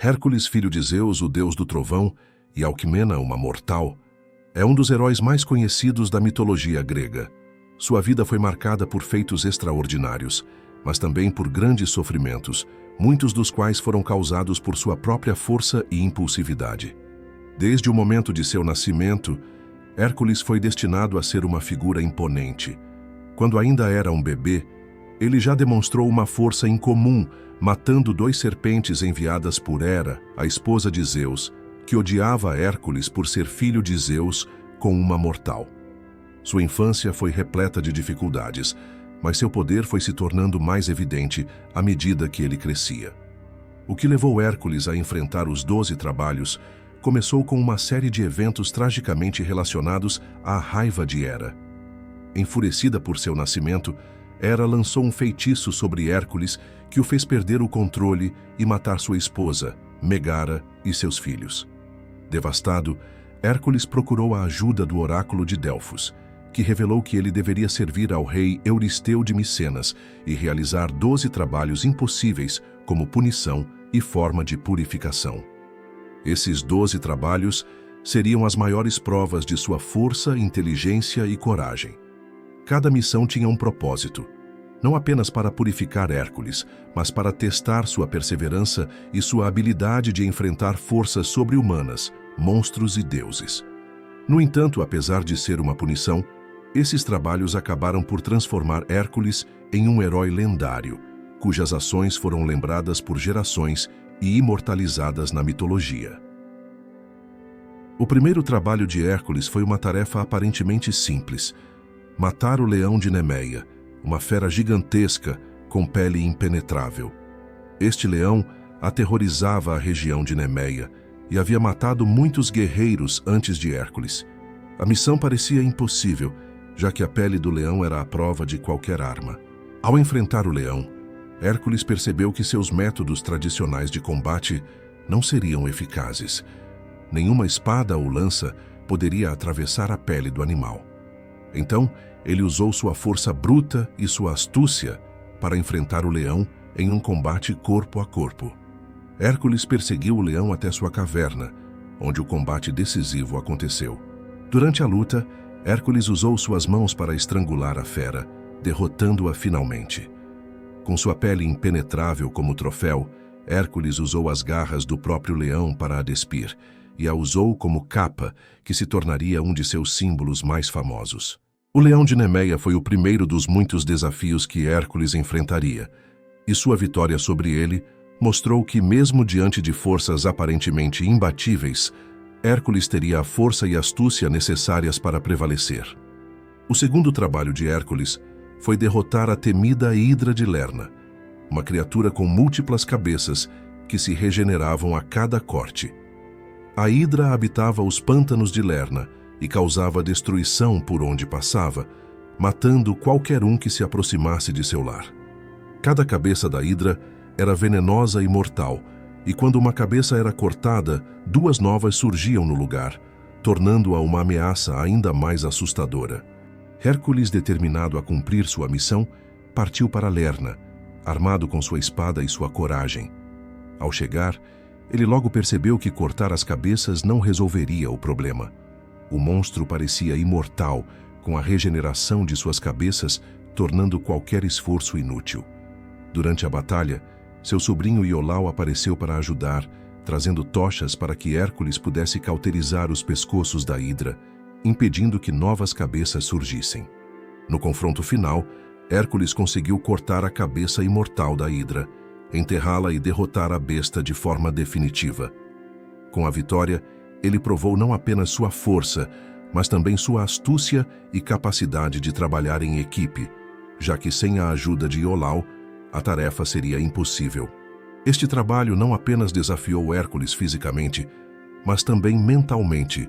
Hércules, filho de Zeus, o deus do trovão, e Alquimena, uma mortal, é um dos heróis mais conhecidos da mitologia grega. Sua vida foi marcada por feitos extraordinários, mas também por grandes sofrimentos, muitos dos quais foram causados por sua própria força e impulsividade. Desde o momento de seu nascimento, Hércules foi destinado a ser uma figura imponente. Quando ainda era um bebê, ele já demonstrou uma força incomum, matando 2 serpentes enviadas por Hera, a esposa de Zeus, que odiava Hércules por ser filho de Zeus com uma mortal. Sua infância foi repleta de dificuldades, mas seu poder foi se tornando mais evidente à medida que ele crescia. O que levou Hércules a enfrentar os 12 trabalhos começou com uma série de eventos tragicamente relacionados à raiva de Hera. Enfurecida por seu nascimento, Hera lançou um feitiço sobre Hércules que o fez perder o controle e matar sua esposa, Megara, e seus filhos. Devastado, Hércules procurou a ajuda do oráculo de Delfos, que revelou que ele deveria servir ao rei Euristeu de Micenas e realizar 12 trabalhos impossíveis como punição e forma de purificação. Esses 12 trabalhos seriam as maiores provas de sua força, inteligência e coragem. Cada missão tinha um propósito, não apenas para purificar Hércules, mas para testar sua perseverança e sua habilidade de enfrentar forças sobre-humanas, monstros e deuses. No entanto, apesar de ser uma punição, esses trabalhos acabaram por transformar Hércules em um herói lendário, cujas ações foram lembradas por gerações e imortalizadas na mitologia. O primeiro trabalho de Hércules foi uma tarefa aparentemente simples: matar o leão de Nemeia, uma fera gigantesca com pele impenetrável. Este leão aterrorizava a região de Nemeia e havia matado muitos guerreiros antes de Hércules. A missão parecia impossível, já que a pele do leão era a prova de qualquer arma. Ao enfrentar o leão, Hércules percebeu que seus métodos tradicionais de combate não seriam eficazes. Nenhuma espada ou lança poderia atravessar a pele do animal. Então, ele usou sua força bruta e sua astúcia para enfrentar o leão em um combate corpo a corpo. Hércules perseguiu o leão até sua caverna, onde o combate decisivo aconteceu. Durante a luta, Hércules usou suas mãos para estrangular a fera, derrotando-a finalmente. Com sua pele impenetrável como troféu, Hércules usou as garras do próprio leão para a despir, e a usou como capa, que se tornaria um de seus símbolos mais famosos. O leão de Nemeia foi o primeiro dos muitos desafios que Hércules enfrentaria, e sua vitória sobre ele mostrou que, mesmo diante de forças aparentemente imbatíveis, Hércules teria a força e astúcia necessárias para prevalecer. O segundo trabalho de Hércules foi derrotar a temida Hidra de Lerna, uma criatura com múltiplas cabeças que se regeneravam a cada corte. A Hidra habitava os pântanos de Lerna e causava destruição por onde passava, matando qualquer um que se aproximasse de seu lar. Cada cabeça da Hidra era venenosa e mortal, e quando uma cabeça era cortada, 2 novas surgiam no lugar, tornando-a uma ameaça ainda mais assustadora. Hércules, determinado a cumprir sua missão, partiu para Lerna, armado com sua espada e sua coragem. Ao chegar, ele logo percebeu que cortar as cabeças não resolveria o problema. O monstro parecia imortal, com a regeneração de suas cabeças, tornando qualquer esforço inútil. Durante a batalha, seu sobrinho Iolau apareceu para ajudar, trazendo tochas para que Hércules pudesse cauterizar os pescoços da Hidra, impedindo que novas cabeças surgissem. No confronto final, Hércules conseguiu cortar a cabeça imortal da Hidra, enterrá-la e derrotar a besta de forma definitiva. Com a vitória, ele provou não apenas sua força, mas também sua astúcia e capacidade de trabalhar em equipe, já que sem a ajuda de Iolau, a tarefa seria impossível. Este trabalho não apenas desafiou Hércules fisicamente, mas também mentalmente,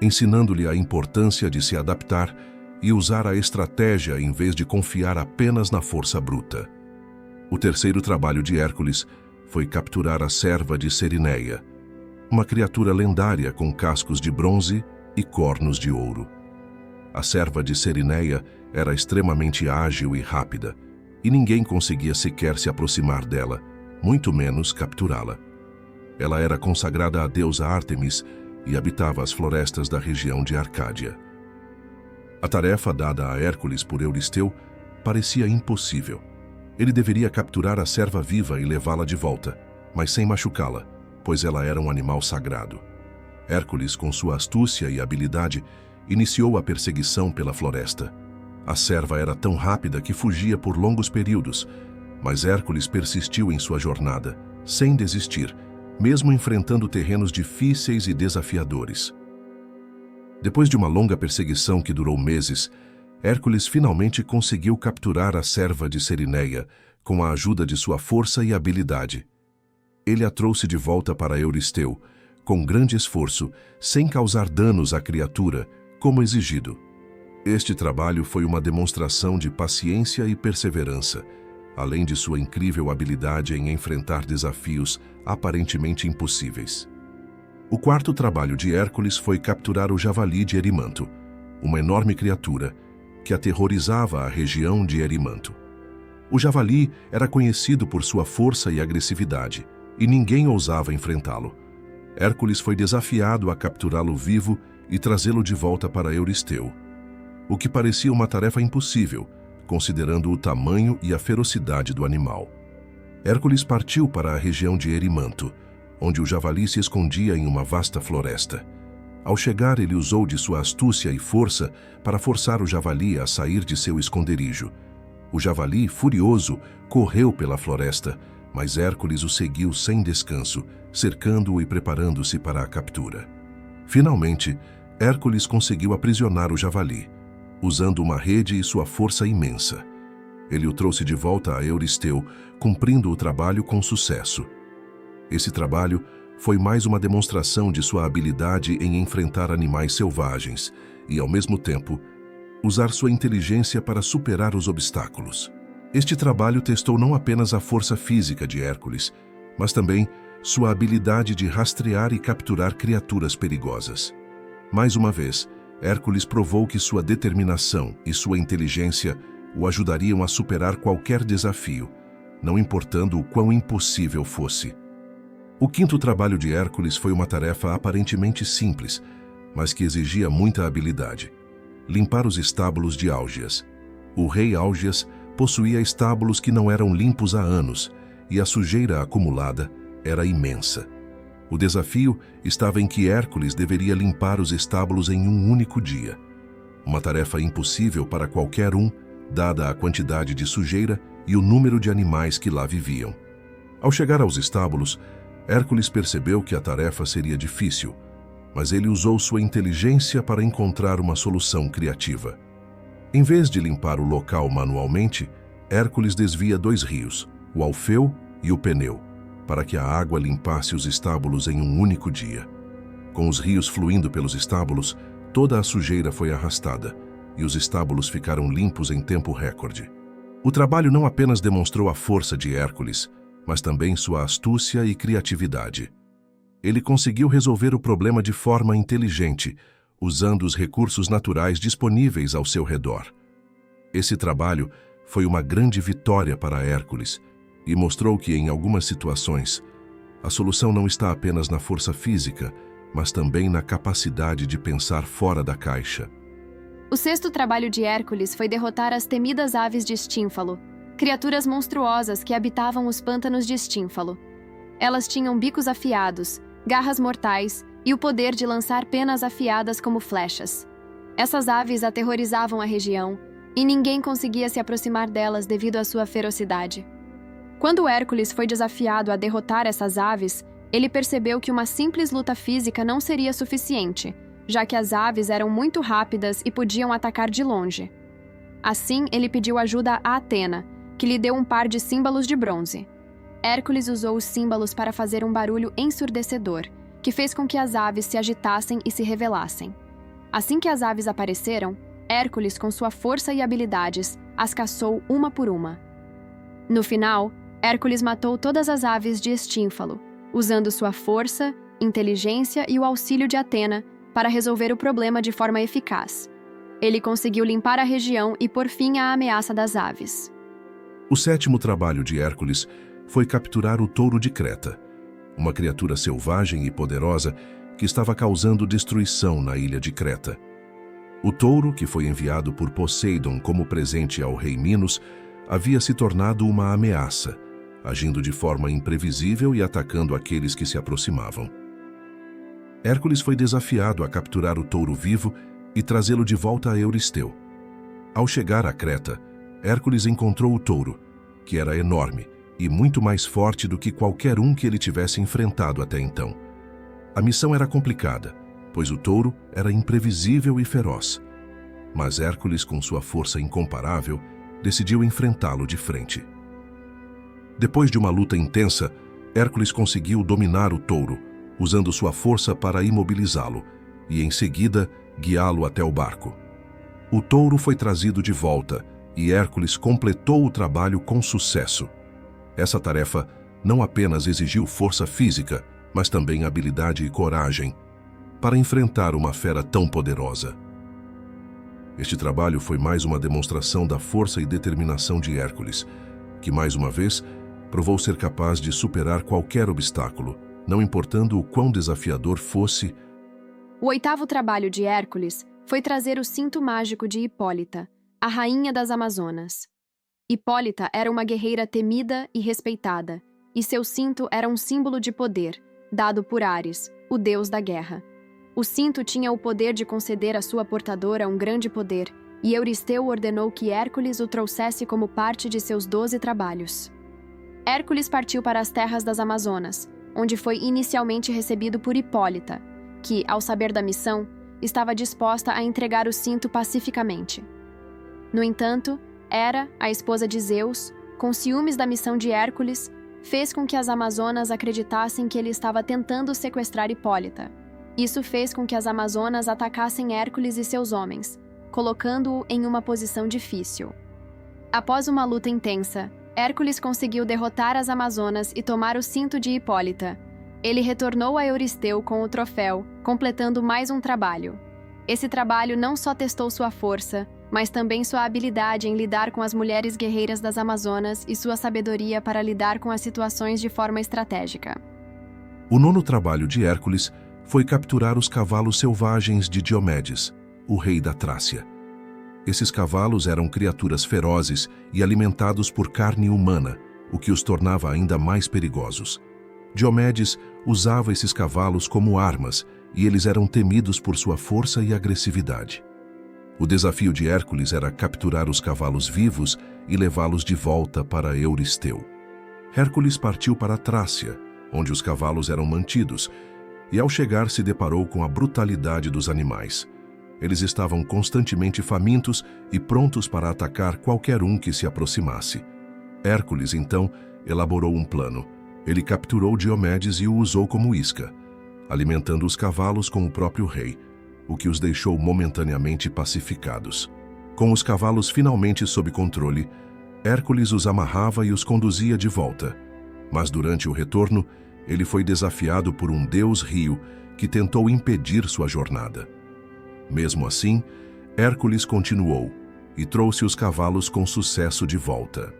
ensinando-lhe a importância de se adaptar e usar a estratégia em vez de confiar apenas na força bruta. O terceiro trabalho de Hércules foi capturar a serva de Cerineia, uma criatura lendária com cascos de bronze e cornos de ouro. A serva de Cerineia era extremamente ágil e rápida, e ninguém conseguia sequer se aproximar dela, muito menos capturá-la. Ela era consagrada à deusa Ártemis e habitava as florestas da região de Arcádia. A tarefa dada a Hércules por Euristeu parecia impossível. Ele deveria capturar a serva viva e levá-la de volta, mas sem machucá-la, pois ela era um animal sagrado. Hércules, com sua astúcia e habilidade, iniciou a perseguição pela floresta. A serva era tão rápida que fugia por longos períodos, mas Hércules persistiu em sua jornada, sem desistir, mesmo enfrentando terrenos difíceis e desafiadores. Depois de uma longa perseguição que durou meses, Hércules finalmente conseguiu capturar a serva de Cerineia com a ajuda de sua força e habilidade. Ele a trouxe de volta para Euristeu, com grande esforço, sem causar danos à criatura, como exigido. Este trabalho foi uma demonstração de paciência e perseverança, além de sua incrível habilidade em enfrentar desafios aparentemente impossíveis. O quarto trabalho de Hércules foi capturar o javali de Erimanto, uma enorme criatura que aterrorizava a região de Erimanto. O javali era conhecido por sua força e agressividade, e ninguém ousava enfrentá-lo. Hércules foi desafiado a capturá-lo vivo e trazê-lo de volta para Euristeu, o que parecia uma tarefa impossível, considerando o tamanho e a ferocidade do animal. Hércules partiu para a região de Erimanto, onde o javali se escondia em uma vasta floresta. Ao chegar, ele usou de sua astúcia e força para forçar o javali a sair de seu esconderijo. O javali, furioso, correu pela floresta, mas Hércules o seguiu sem descanso, cercando-o e preparando-se para a captura. Finalmente, Hércules conseguiu aprisionar o javali, usando uma rede e sua força imensa. Ele o trouxe de volta a Euristeu, cumprindo o trabalho com sucesso. Esse trabalho foi mais uma demonstração de sua habilidade em enfrentar animais selvagens e, ao mesmo tempo, usar sua inteligência para superar os obstáculos. Este trabalho testou não apenas a força física de Hércules, mas também sua habilidade de rastrear e capturar criaturas perigosas. Mais uma vez, Hércules provou que sua determinação e sua inteligência o ajudariam a superar qualquer desafio, não importando o quão impossível fosse. O quinto trabalho de Hércules foi uma tarefa aparentemente simples, mas que exigia muita habilidade: limpar os estábulos de Álgias. O rei Álgias possuía estábulos que não eram limpos há anos, e a sujeira acumulada era imensa. O desafio estava em que Hércules deveria limpar os estábulos em um único dia. Uma tarefa impossível para qualquer um, dada a quantidade de sujeira e o número de animais que lá viviam. Ao chegar aos estábulos, Hércules percebeu que a tarefa seria difícil, mas ele usou sua inteligência para encontrar uma solução criativa. Em vez de limpar o local manualmente, Hércules desvia 2 rios, o Alfeu e o Peneu, para que a água limpasse os estábulos em um único dia. Com os rios fluindo pelos estábulos, toda a sujeira foi arrastada, e os estábulos ficaram limpos em tempo recorde. O trabalho não apenas demonstrou a força de Hércules, mas também sua astúcia e criatividade. Ele conseguiu resolver o problema de forma inteligente, usando os recursos naturais disponíveis ao seu redor. Esse trabalho foi uma grande vitória para Hércules e mostrou que, em algumas situações, a solução não está apenas na força física, mas também na capacidade de pensar fora da caixa. O sexto trabalho de Hércules foi derrotar as temidas aves de Estínfalo, criaturas monstruosas que habitavam os pântanos de Estínfalo. Elas tinham bicos afiados, garras mortais e o poder de lançar penas afiadas como flechas. Essas aves aterrorizavam a região e ninguém conseguia se aproximar delas devido à sua ferocidade. Quando Hércules foi desafiado a derrotar essas aves, ele percebeu que uma simples luta física não seria suficiente, já que as aves eram muito rápidas e podiam atacar de longe. Assim, ele pediu ajuda a Atena, que lhe deu um par de símbolos de bronze. Hércules usou os símbolos para fazer um barulho ensurdecedor, que fez com que as aves se agitassem e se revelassem. Assim que as aves apareceram, Hércules, com sua força e habilidades, as caçou uma por uma. No final, Hércules matou todas as aves de Estínfalo, usando sua força, inteligência e o auxílio de Atena para resolver o problema de forma eficaz. Ele conseguiu limpar a região e pôr fim à ameaça das aves. O sétimo trabalho de Hércules foi capturar o touro de Creta. uma criatura selvagem e poderosa que estava causando destruição na ilha de Creta. O touro, que foi enviado por Poseidon como presente ao rei Minos, havia se tornado uma ameaça, agindo de forma imprevisível e atacando aqueles que se aproximavam. Hércules foi desafiado a capturar o touro vivo e trazê-lo de volta a Euristeu. Ao chegar a Creta, Hércules encontrou o touro, que era enorme e muito mais forte do que qualquer um que ele tivesse enfrentado até então. A missão era complicada, pois o touro era imprevisível e feroz. Mas Hércules, com sua força incomparável, decidiu enfrentá-lo de frente. Depois de uma luta intensa, Hércules conseguiu dominar o touro, usando sua força para imobilizá-lo e, em seguida, guiá-lo até o barco. O touro foi trazido de volta e Hércules completou o trabalho com sucesso. Essa tarefa não apenas exigiu força física, mas também habilidade e coragem para enfrentar uma fera tão poderosa. Este trabalho foi mais uma demonstração da força e determinação de Hércules, que, mais uma vez, provou ser capaz de superar qualquer obstáculo, não importando o quão desafiador fosse. O oitavo trabalho de Hércules foi trazer o cinto mágico de Hipólita, a rainha das Amazonas. Hipólita era uma guerreira temida e respeitada, e seu cinto era um símbolo de poder, dado por Ares, o deus da guerra. O cinto tinha o poder de conceder à sua portadora um grande poder, e Euristeu ordenou que Hércules o trouxesse como parte de seus 12 trabalhos. Hércules partiu para as terras das Amazonas, onde foi inicialmente recebido por Hipólita, que, ao saber da missão, estava disposta a entregar o cinto pacificamente. No entanto, Hera, a esposa de Zeus, com ciúmes da missão de Hércules, fez com que as Amazonas acreditassem que ele estava tentando sequestrar Hipólita. Isso fez com que as Amazonas atacassem Hércules e seus homens, colocando-o em uma posição difícil. Após uma luta intensa, Hércules conseguiu derrotar as Amazonas e tomar o cinto de Hipólita. Ele retornou a Euristeu com o troféu, completando mais um trabalho. Esse trabalho não só testou sua força, mas também sua habilidade em lidar com as mulheres guerreiras das Amazonas e sua sabedoria para lidar com as situações de forma estratégica. O nono trabalho de Hércules foi capturar os cavalos selvagens de Diomedes, o rei da Trácia. Esses cavalos eram criaturas ferozes e alimentados por carne humana, o que os tornava ainda mais perigosos. Diomedes usava esses cavalos como armas e eles eram temidos por sua força e agressividade. O desafio de Hércules era capturar os cavalos vivos e levá-los de volta para Euristeu. Hércules partiu para a Trácia, onde os cavalos eram mantidos, e ao chegar se deparou com a brutalidade dos animais. Eles estavam constantemente famintos e prontos para atacar qualquer um que se aproximasse. Hércules, então, elaborou um plano. Ele capturou Diomedes e o usou como isca, alimentando os cavalos com o próprio rei, o que os deixou momentaneamente pacificados. Com os cavalos finalmente sob controle, Hércules os amarrava e os conduzia de volta. Mas durante o retorno, ele foi desafiado por um deus-rio que tentou impedir sua jornada. Mesmo assim, Hércules continuou e trouxe os cavalos com sucesso de volta.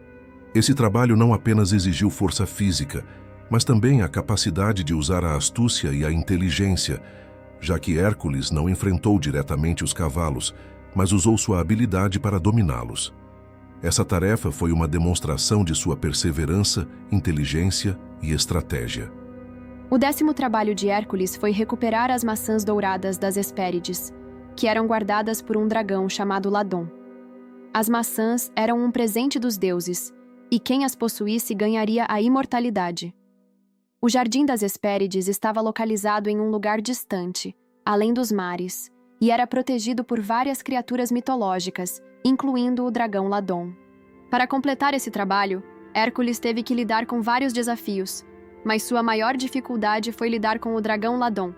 Esse trabalho não apenas exigiu força física, mas também a capacidade de usar a astúcia e a inteligência, já que Hércules não enfrentou diretamente os cavalos, mas usou sua habilidade para dominá-los. Essa tarefa foi uma demonstração de sua perseverança, inteligência e estratégia. O 10º trabalho de Hércules foi recuperar as maçãs douradas das Hespérides, que eram guardadas por um dragão chamado Ladon. As maçãs eram um presente dos deuses, e quem as possuísse ganharia a imortalidade. O Jardim das Hespérides estava localizado em um lugar distante, além dos mares, e era protegido por várias criaturas mitológicas, incluindo o dragão Ladon. Para completar esse trabalho, Hércules teve que lidar com vários desafios, mas sua maior dificuldade foi lidar com o dragão Ladon.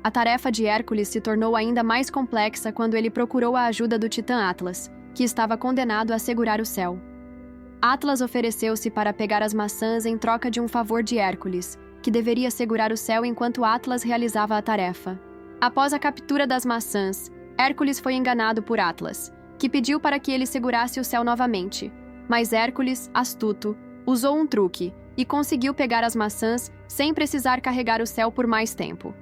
A tarefa de Hércules se tornou ainda mais complexa quando ele procurou a ajuda do titã Atlas, que estava condenado a segurar o céu. Atlas ofereceu-se para pegar as maçãs em troca de um favor de Hércules, que deveria segurar o céu enquanto Atlas realizava a tarefa. Após a captura das maçãs, Hércules foi enganado por Atlas, que pediu para que ele segurasse o céu novamente. Mas Hércules, astuto, usou um truque e conseguiu pegar as maçãs sem precisar carregar o céu por mais tempo.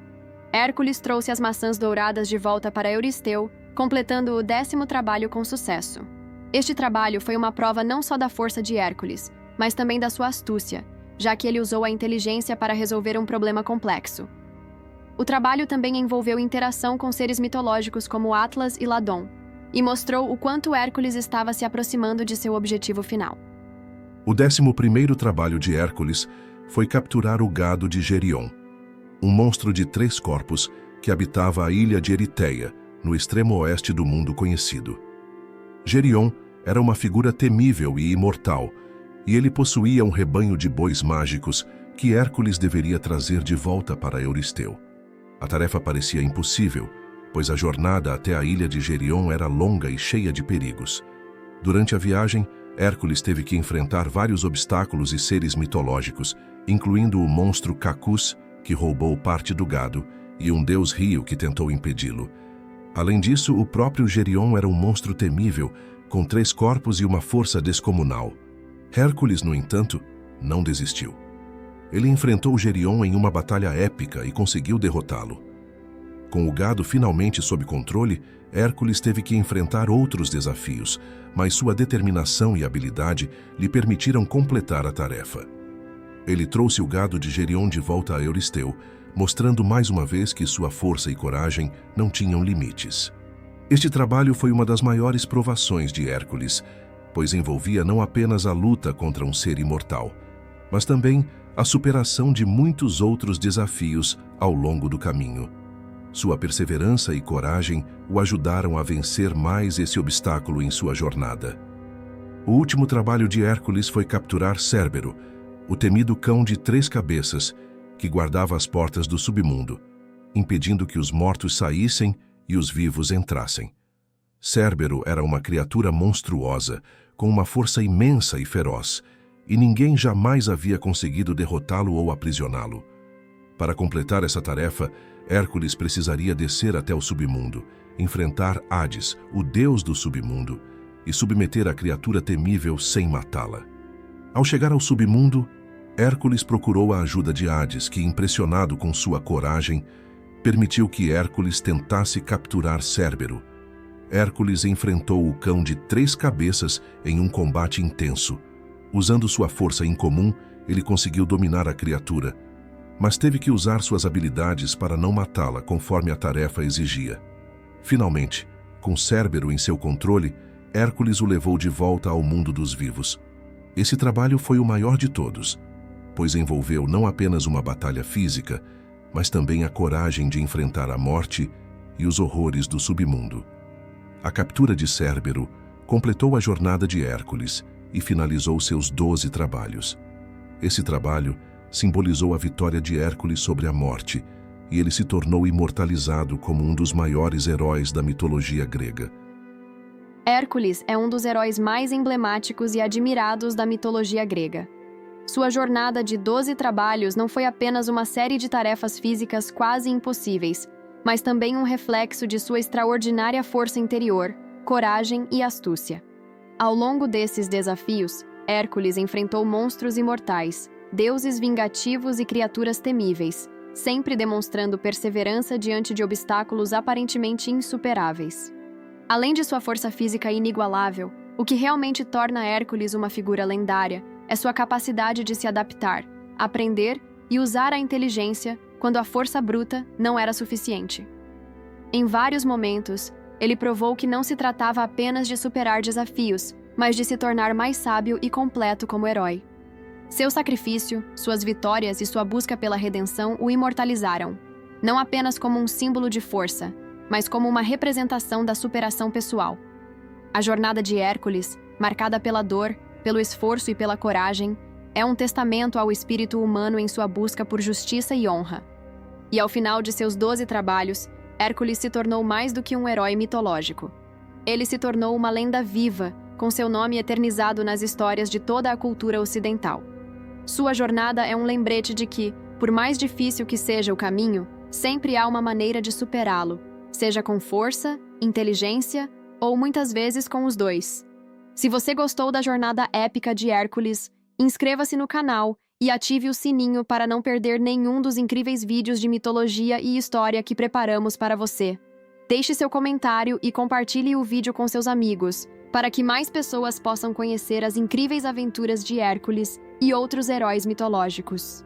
Hércules trouxe as maçãs douradas de volta para Euristeu, completando o 10º trabalho com sucesso. Este trabalho foi uma prova não só da força de Hércules, mas também da sua astúcia, já que ele usou a inteligência para resolver um problema complexo. O trabalho também envolveu interação com seres mitológicos como Atlas e Ladon, e mostrou o quanto Hércules estava se aproximando de seu objetivo final. O 11º trabalho de Hércules foi capturar o gado de Gerion, um monstro de 3 corpos que habitava a ilha de Eritéia, no extremo oeste do mundo conhecido. Gerion era uma figura temível e imortal, e ele possuía um rebanho de bois mágicos que Hércules deveria trazer de volta para Euristeu. A tarefa parecia impossível, pois a jornada até a ilha de Gerion era longa e cheia de perigos. Durante a viagem, Hércules teve que enfrentar vários obstáculos e seres mitológicos, incluindo o monstro Cacus, que roubou parte do gado, e um deus rio que tentou impedi-lo. Além disso, o próprio Gerion era um monstro temível, com 3 corpos e uma força descomunal. Hércules, no entanto, não desistiu. Ele enfrentou Gerion em uma batalha épica e conseguiu derrotá-lo. Com o gado finalmente sob controle, Hércules teve que enfrentar outros desafios, mas sua determinação e habilidade lhe permitiram completar a tarefa. Ele trouxe o gado de Gerion de volta a Euristeu, mostrando mais uma vez que sua força e coragem não tinham limites. Este trabalho foi uma das maiores provações de Hércules, pois envolvia não apenas a luta contra um ser imortal, mas também a superação de muitos outros desafios ao longo do caminho. Sua perseverança e coragem o ajudaram a vencer mais esse obstáculo em sua jornada. O último trabalho de Hércules foi capturar Cérbero, o temido cão de 3 cabeças, que guardava as portas do submundo, impedindo que os mortos saíssem e os vivos entrassem. Cérbero era uma criatura monstruosa, com uma força imensa e feroz, e ninguém jamais havia conseguido derrotá-lo ou aprisioná-lo. Para completar essa tarefa, Hércules precisaria descer até o submundo, enfrentar Hades, o deus do submundo, e submeter a criatura temível sem matá-la. Ao chegar ao submundo, Hércules procurou a ajuda de Hades, que, impressionado com sua coragem, permitiu que Hércules tentasse capturar Cérbero. Hércules enfrentou o cão de 3 cabeças em um combate intenso. Usando sua força incomum, ele conseguiu dominar a criatura, mas teve que usar suas habilidades para não matá-la conforme a tarefa exigia. Finalmente, com Cérbero em seu controle, Hércules o levou de volta ao mundo dos vivos. Esse trabalho foi o maior de todos, pois envolveu não apenas uma batalha física, mas também a coragem de enfrentar a morte e os horrores do submundo. A captura de Cérbero completou a jornada de Hércules e finalizou seus 12 trabalhos. Esse trabalho simbolizou a vitória de Hércules sobre a morte, e ele se tornou imortalizado como um dos maiores heróis da mitologia grega. Hércules é um dos heróis mais emblemáticos e admirados da mitologia grega. Sua jornada de 12 trabalhos não foi apenas uma série de tarefas físicas quase impossíveis, mas também um reflexo de sua extraordinária força interior, coragem e astúcia. Ao longo desses desafios, Hércules enfrentou monstros imortais, deuses vingativos e criaturas temíveis, sempre demonstrando perseverança diante de obstáculos aparentemente insuperáveis. Além de sua força física inigualável, o que realmente torna Hércules uma figura lendária é sua capacidade de se adaptar, aprender e usar a inteligência quando a força bruta não era suficiente. Em vários momentos, ele provou que não se tratava apenas de superar desafios, mas de se tornar mais sábio e completo como herói. Seu sacrifício, suas vitórias e sua busca pela redenção o imortalizaram, não apenas como um símbolo de força, mas como uma representação da superação pessoal. A jornada de Hércules, marcada pela dor, pelo esforço e pela coragem, é um testamento ao espírito humano em sua busca por justiça e honra. E ao final de seus 12 trabalhos, Hércules se tornou mais do que um herói mitológico. Ele se tornou uma lenda viva, com seu nome eternizado nas histórias de toda a cultura ocidental. Sua jornada é um lembrete de que, por mais difícil que seja o caminho, sempre há uma maneira de superá-lo, seja com força, inteligência ou muitas vezes com os dois. Se você gostou da jornada épica de Hércules, inscreva-se no canal e ative o sininho para não perder nenhum dos incríveis vídeos de mitologia e história que preparamos para você. Deixe seu comentário e compartilhe o vídeo com seus amigos, para que mais pessoas possam conhecer as incríveis aventuras de Hércules e outros heróis mitológicos.